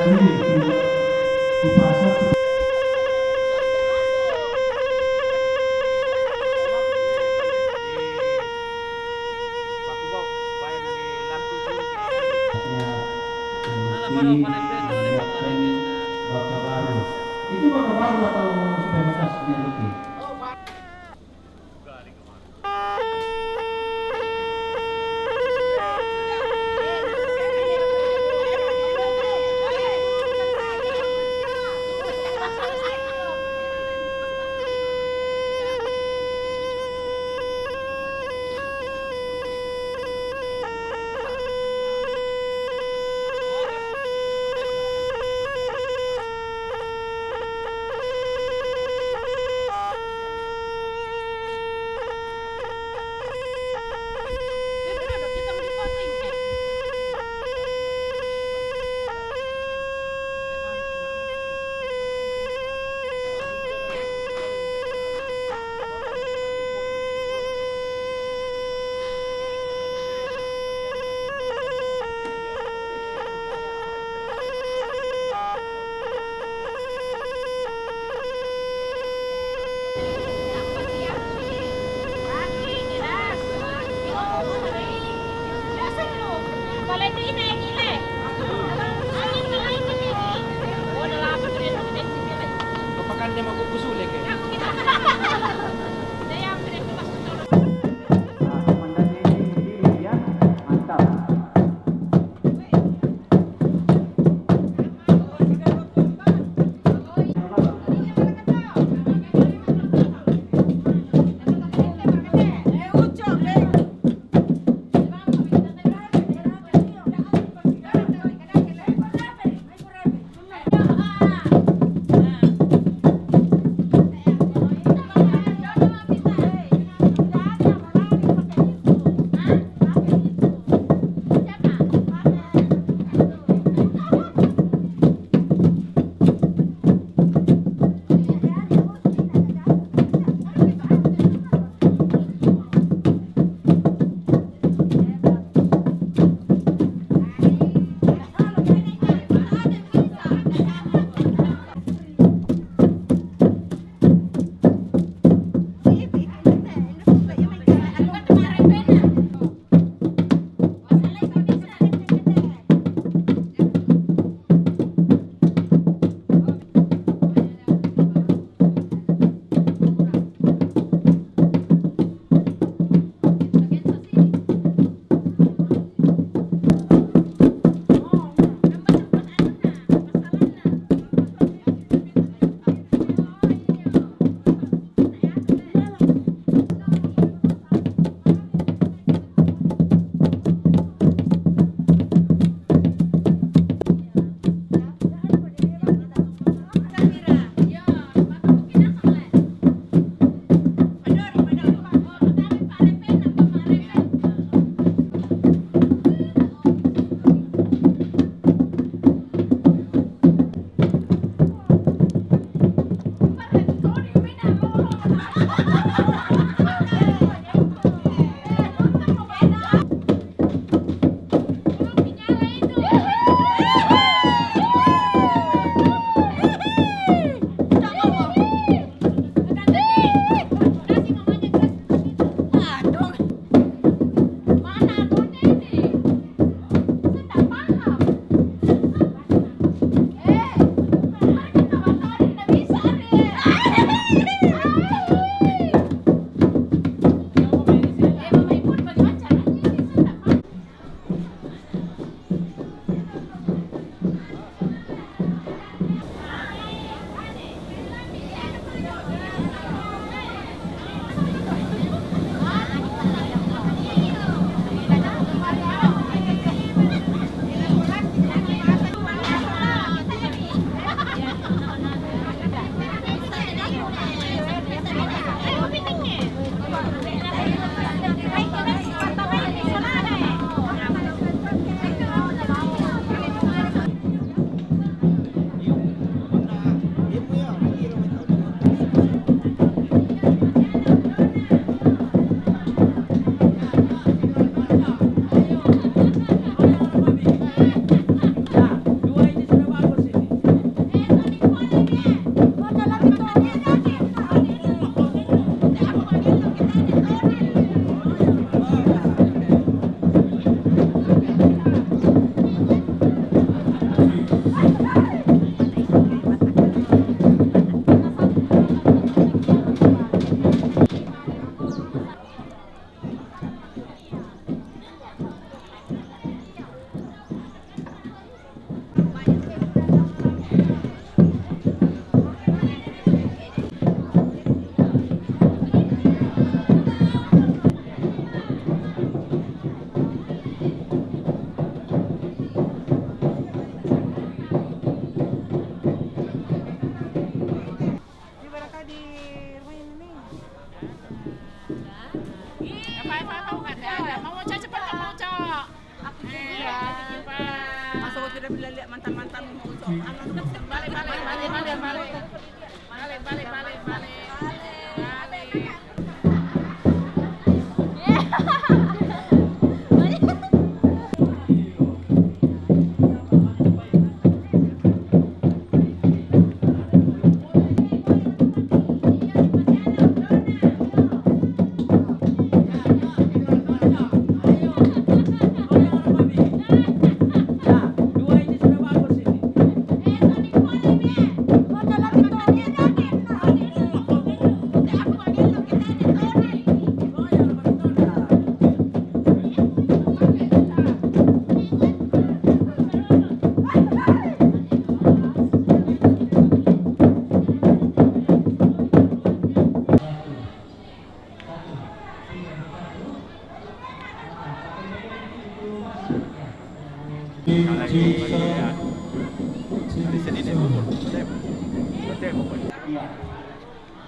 ini dipasang. Menyiapkan baka baru. Itu baka baru atau sudah bekasnya lebih?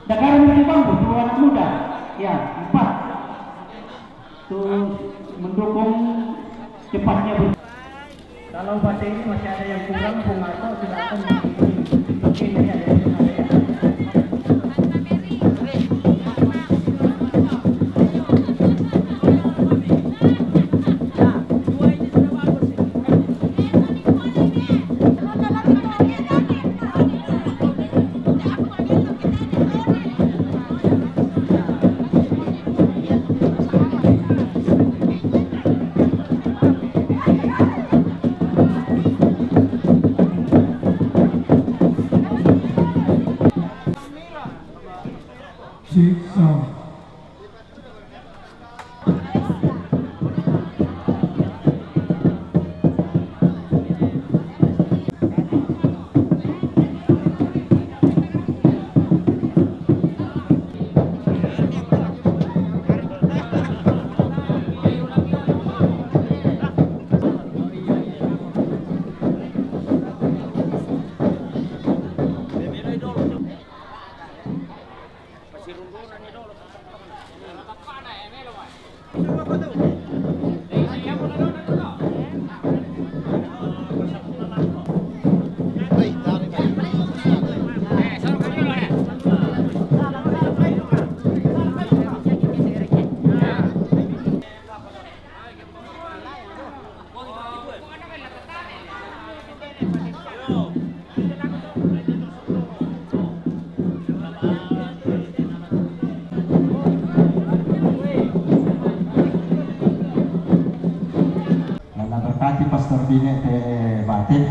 Negara Jepang dua anak muda, ya 4. Terus mendukung cepatnya. Kalau baterai ini masih ada yang kurang, Pungarto silakan bikin ini ada yang ada. Pastor Bine te batin.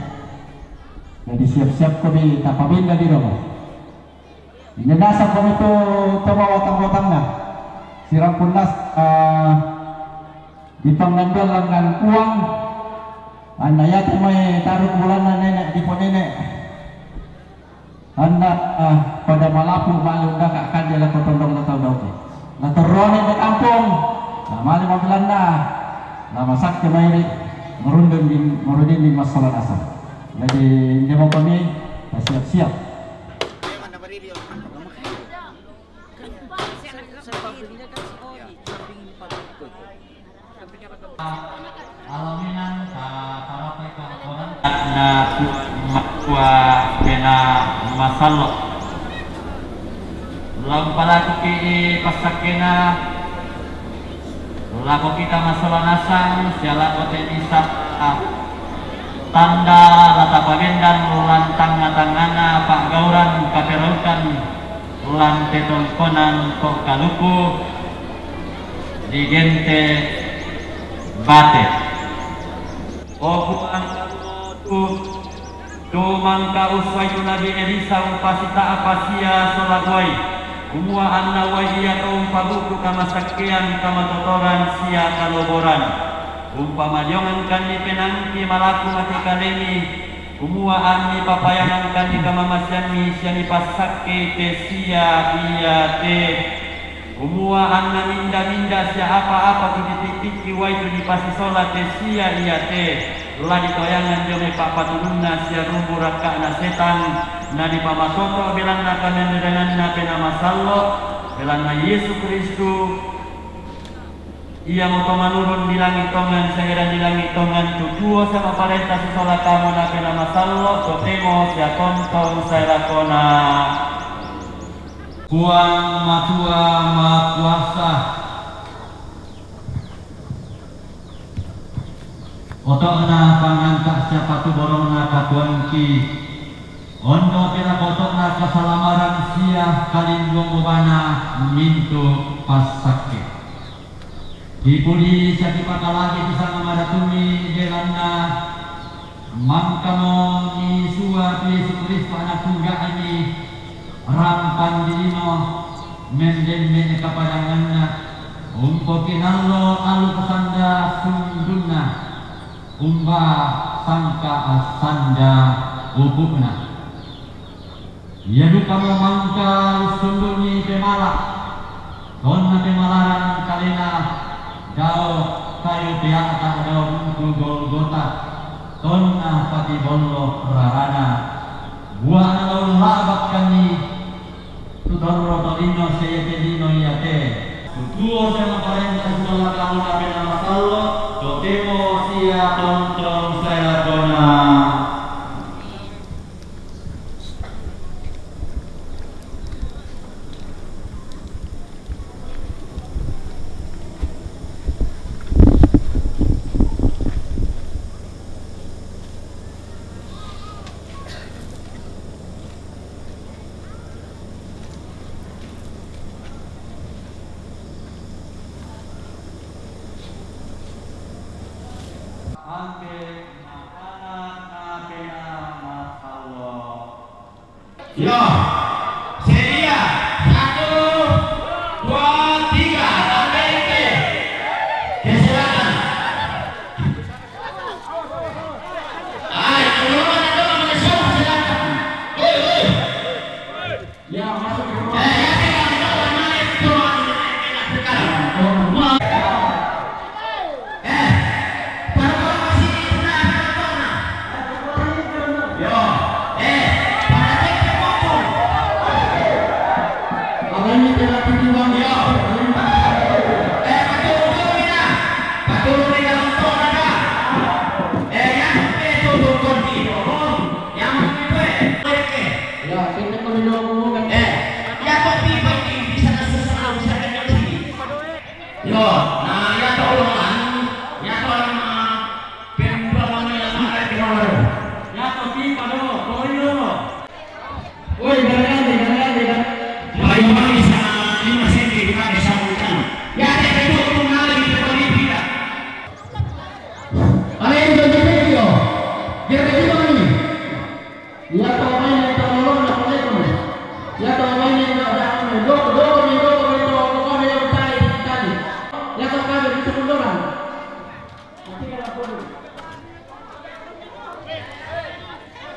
Jadi siap-siap kami tapabin na di rumah. Inanasan kami to tumawatang-watang na. Sirang punas dipanggandol lang uang. Anayat may tarong bulan na nenek di po nenek. Anak pada malapu malung na kakan dia lang kotondong na tao daw. Naturonin na kampung. Mali mabilan na. Masak ke may merunding di masalah asal. Jadi ini mau kami siap-siap. Alaminan parapai kalakoran na makwa pena masallo. Lampala ki pasakena laku kita masalah nasang siala kote bisa tanda lata pabendan lantang tangana pak gauran kaperukan lante tongkonan kok kaluku di gente bate oh tu mangka uswai nabi Elisa upasita apasia solagoi Kumua anna wajia kaum pabuku kama sakian kama totoran sia kaloboran umpama jongan kandi penangki malaku mati kaleni kumua anni papayangan kandi kama masyani siani pasake te sia iya te kumua anna minda sia apa-apa kutitik-tiki waitu di pasisola te sia iya te lah ditoyangan jome pak patulunna sia rumbu rakana setan nadi pamasoto belanna kanendenganna pena masallo belanna Yesus Kristus Ia mau manurun di langit tongan, sehingga di langit tongan tujuh sama parenta sesolah kamu nabi nama sallo, totemo sia tontong saya kona. Puang matua makuasa. Otokna pangangkat siapa tu borongna katuanki. Ondo pira otokna kesalamaran sia kalindung bobana mintu pas sakit. Dipuli sakipaka lagi bisa ngamadakumi jelana mangkamo ni suar Yesus Kristus anak tunggal ini rampan dilino mendemme kepadanganna umpokinallo alu kesanda sundunna umba sangka asanda ubukna yadu kamu mangka sunduni pemala donna pemalaran kalena jauh kayu pihak tak daun Golgota tonna pati bollo rarana buana laun labak kami tudorro tolino seyetedino yate tutuo sama parenta sudah kamu nabi nama sallo totemo sia tontong saya dona. Yo, seria 1, 2, 3, sampai ke silakan. Ayo, silakan. Ya, masuk ke rumah.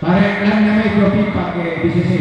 Tarik lang na may trophy pakai BCC.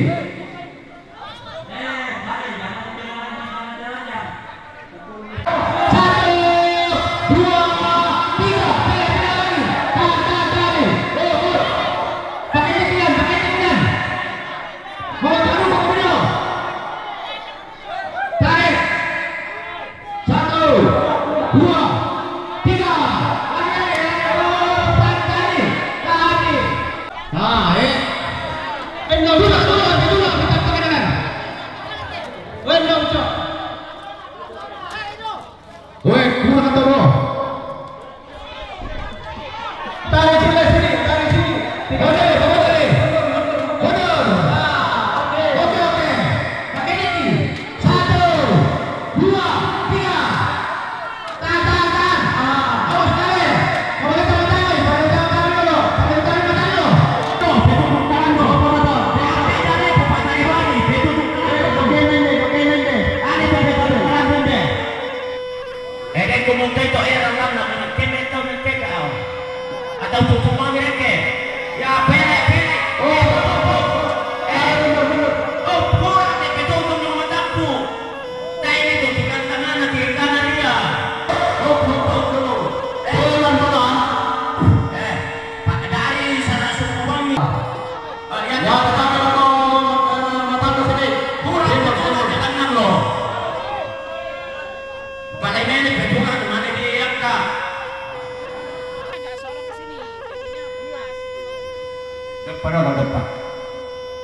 Pada lo depan.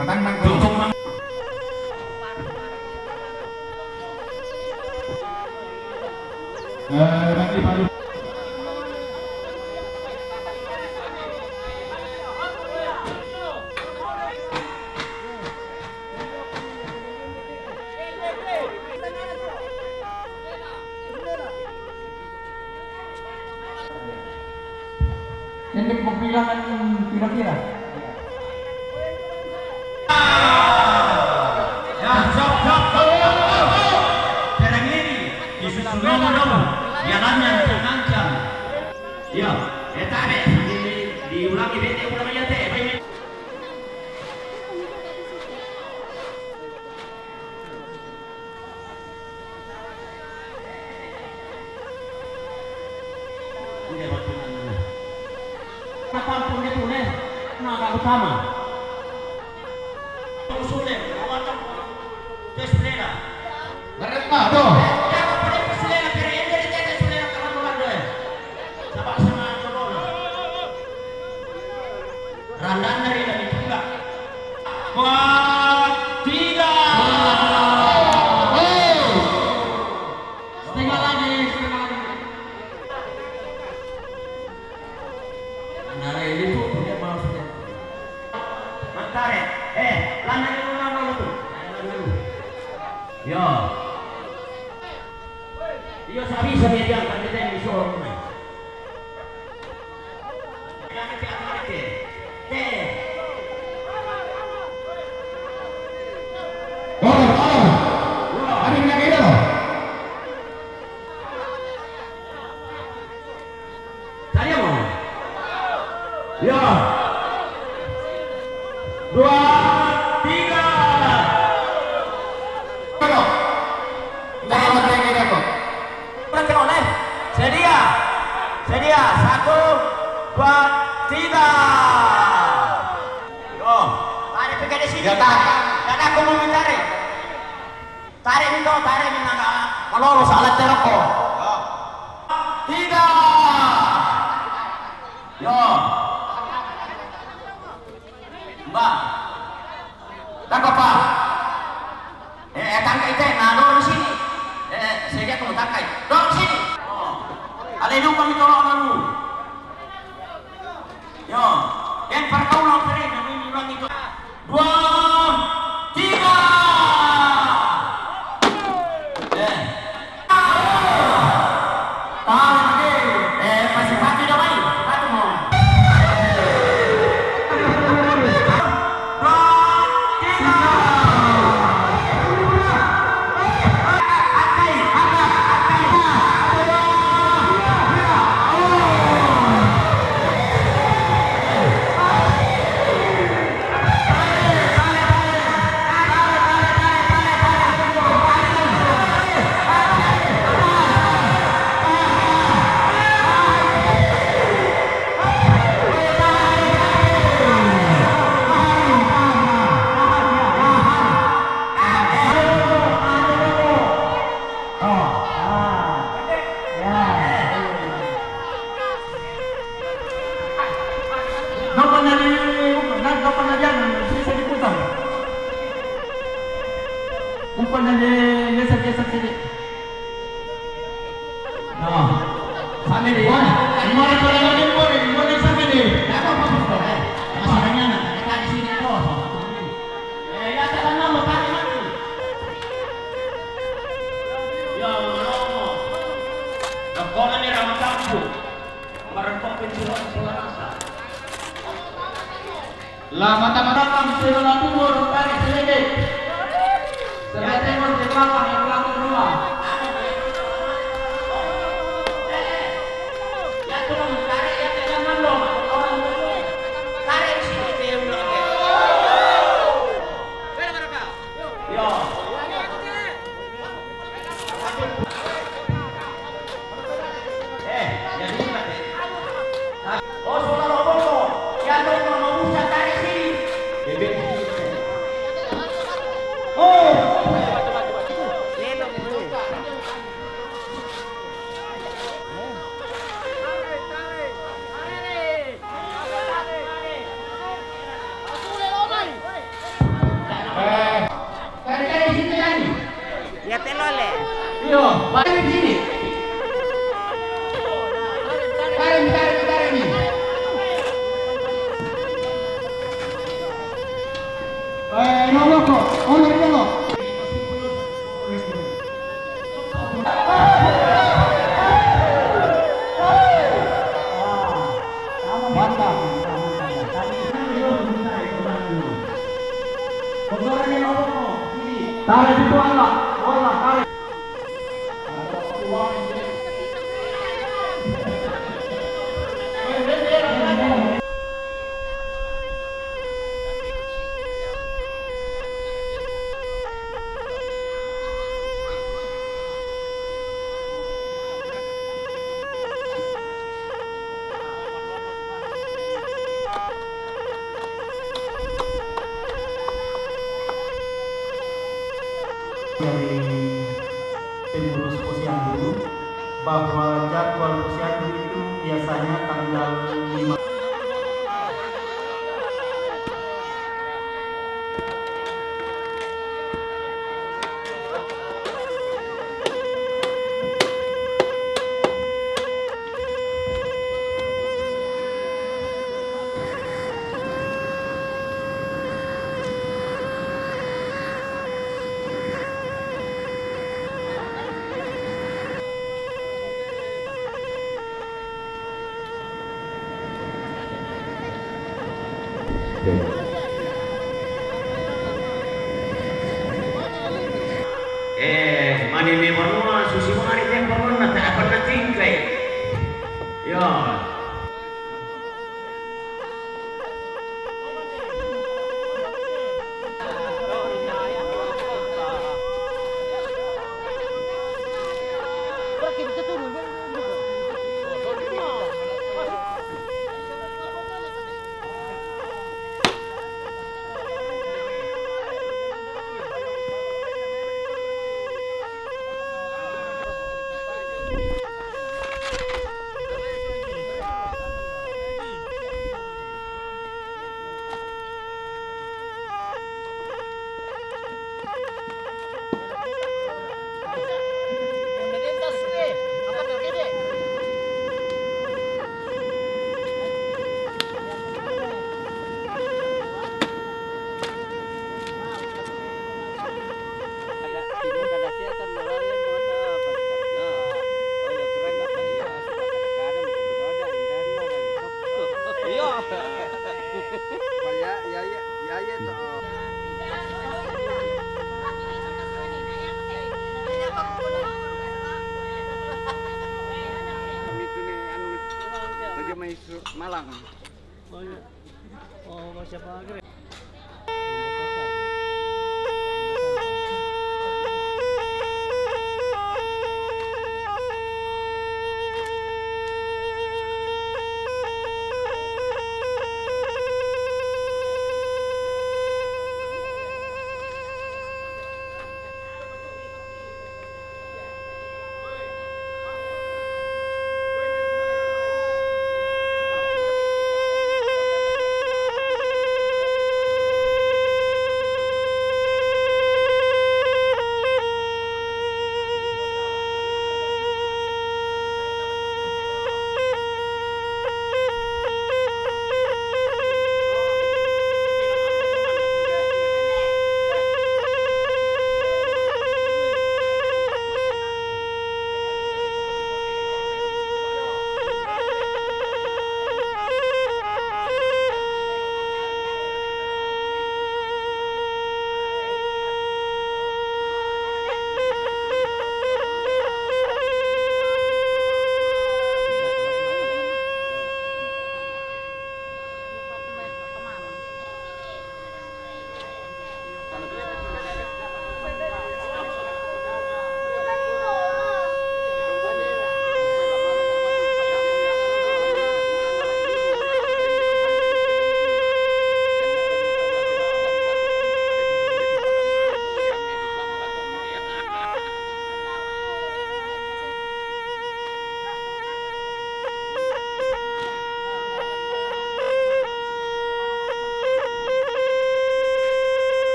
Matang nang Tutup mang. nanti baru. Ini pembilangan kira-kira. Ya, stop. Sekarang ini disusun nomor jalannya mengancam. Ya, tarik diulangi bete ulangi teh. Kampung itu nih, naga utama. Usulnya, awal tes selera. Mereka tuh. Ya, pada selera kira ini dari tes selera kawan orang deh. Sabak sama corona. Randan dari lagi juga. Buat 3. Setengah lagi. Nare itu dia mau sudah. Mantare. Lana dulu nama lu tuh. Yo. Yo sabi dia kan kita yang disuruh. Ada yang lagi itu. Saya mau. Ya. 2, 3. Kalau. Nggak ada yang lagi itu. Berarti oleh. Sedia. 1, 2, 3. Yo, tarik pergi di sini. Ya, tarik. Dan aku mau mencari. Tarik minta kalau salah teroko. 3. Yo. Mbak. Tak apa. Tangkai teh, nah dorong di sini. Saya lihat kamu tangkai. Dorong sini. Ada hidup kami dorong dulu. Yo, yang perkaulan keren, kami bilang itu. 2, 3. Tahan lagi. Masih pagi dah baik. Pagi mau. 2, 3. Umpan dari geser sini. Nah, sampai di mana? Di mana kalau lagi boleh sampai di. Apa bagus kok? Masalahnya nak kita di sini terus. Ya jalan nama kali mati. Ya Allah. Sekolah ni ramah kampung. Merempok penjualan selasa. Lah mata-mata kami sebelah timur tarik sedikit. Sebelah timur di belakang yang belakang rumah. Ya turun tarik ya jangan lo. Orang dulu. Tarik di sini dia udah. Yo. Jadi mati. Oh, saudara Bobo. Ya dong mau usah tarik sini. Bebek. Oh. Iya, balik di sini. Tarik nih. No loco, honor dulu. Mantap. Tarik itu Allah, tarik. Dari pengurus posyandu bahwa jadwal posyandu itu biasanya tanggal 5. Mani me barno susi mari tem barno na ta apa na tingkai. Yo. Malang. Oh, siapa lagi?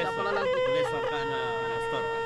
Boleh sorkan store.